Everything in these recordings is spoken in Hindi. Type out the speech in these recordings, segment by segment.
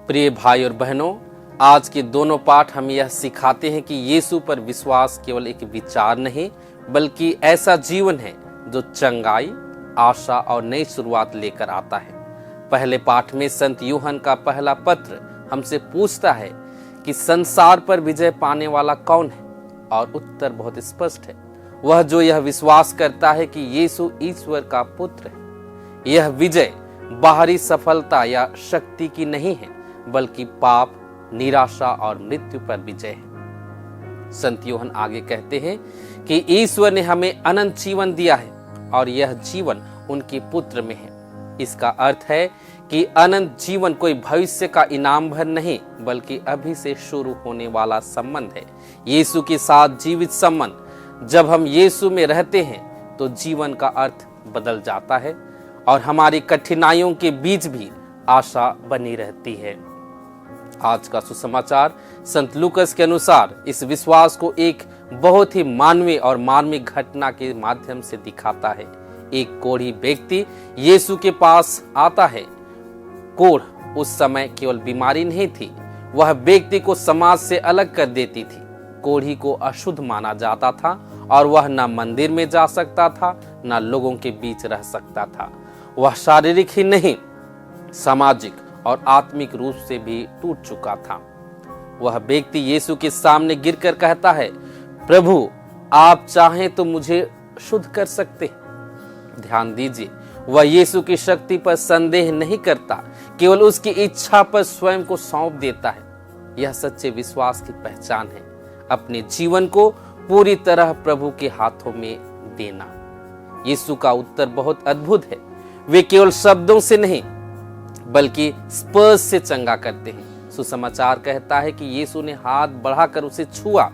प्रिय भाई और बहनों, आज के दोनों पाठ हमें यह सिखाते हैं कि यीशु पर विश्वास केवल एक विचार नहीं बल्कि ऐसा जीवन है जो चंगाई, आशा और नई शुरुआत लेकर आता है। पहले पाठ में संत यूहन्ना का पहला पत्र हमसे पूछता है कि संसार पर विजय पाने वाला कौन है, और उत्तर बहुत स्पष्ट है, वह जो यह विश्वास करता है कि यीशु ईश्वर का पुत्र है। यह विजय बाहरी सफलता या शक्ति की नहीं है बल्कि पाप, निराशा और मृत्यु पर विजय है। संत यूहन्ना आगे कहते हैं कि ईश्वर ने हमें अनंत जीवन दिया है और यह जीवन उनके पुत्र में है। इसका अर्थ है कि अनंत जीवन कोई भविष्य का इनाम भर नहीं बल्कि अभी से शुरू होने वाला संबंध है, यीशु के साथ जीवित संबंध। जब हम यीशु में रहते हैं तो जीवन का अर्थ बदल जाता है और हमारी कठिनाइयों के बीच भी आशा बनी रहती है। आज का सुसमाचार संत लूकस के अनुसार इस विश्वास को एक बहुत ही मानवीय और मार्मिक घटना के माध्यम से दिखाता है। एक कोढ़ी व्यक्ति यीशु के पास आता है। कोढ़ उस समय केवल बीमारी नहीं थी, वह व्यक्ति को समाज से अलग कर देती थी। कोढ़ी को अशुद्ध माना जाता था और वह न मंदिर में जा सकता था न लोगों के बीच रह सकता था। वह शारीरिक ही नहीं, सामाजिक और आत्मिक रूप से भी टूट चुका था। वह व्यक्ति यीशु के सामने गिरकर कहता है, प्रभु आप चाहें तो मुझे शुद्ध कर सकते। ध्यान दीजिए, वह यीशु की शक्ति पर संदेह नहीं करता, केवल उसकी इच्छा पर स्वयं को सौंप देता है। यह सच्चे विश्वास की पहचान है, अपने जीवन को पूरी तरह प्रभु के हाथों में देना। यीशु का उत्तर बहुत अद्भुत है। वे केवल शब्दों से नहीं बल्कि स्पर्श से चंगा करते हैं। सुसमाचार कहता है कि यीशु ने हाथ बढ़ाकर उसे छुआ।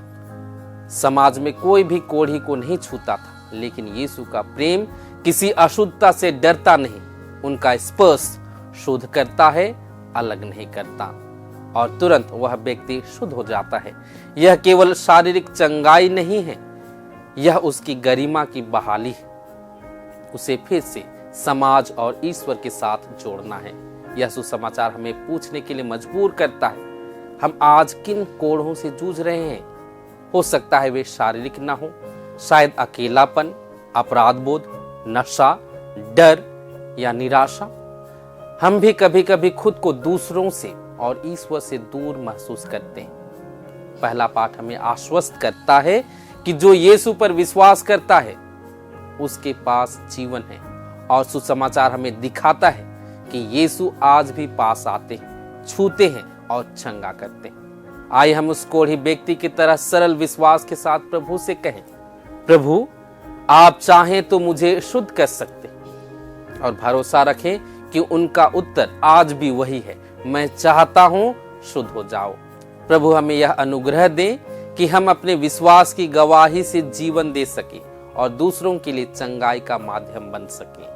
समाज में कोई भी कोढ़ी को नहीं छूता था, लेकिन यीशु का प्रेम किसी अशुद्धता से डरता नहीं। उनका स्पर्श शुद्ध करता है, अलग नहीं करता, और तुरंत वह व्यक्ति शुद्ध हो जाता है। यह केवल शारीरिक चंगाई नहीं है, यह उसकी गरिमा की बहाली है। उसे फिर से समाज और ईश्वर के साथ जोड़ना है। यह सुसमाचार हमें पूछने के लिए मजबूर करता है, हम आज किन कोढ़ों से जूझ रहे हैं? हो सकता है वे शारीरिक ना हो, शायद अकेलापन, अपराध बोध, नशा, डर या निराशा। हम भी कभी कभी खुद को दूसरों से और ईश्वर से दूर महसूस करते हैं। पहला पाठ हमें आश्वस्त करता है कि जो यीशु पर विश्वास करता है उसके पास जीवन है, और सुसमाचार हमें दिखाता है कि यीशु आज भी पास आते हैं, छूते हैं और चंगा करते हैं। आइए हम उस कोढ़ी व्यक्ति की तरह सरल विश्वास के साथ प्रभु से कहें, प्रभु आप चाहें तो मुझे शुद्ध कर सकते, और भरोसा रखें कि उनका उत्तर आज भी वही है, मैं चाहता हूं शुद्ध हो जाओ। प्रभु हमें यह अनुग्रह दे कि हम अपने विश्वास की गवाही से जीवन दे सके और दूसरों के लिए चंगाई का माध्यम बन सके।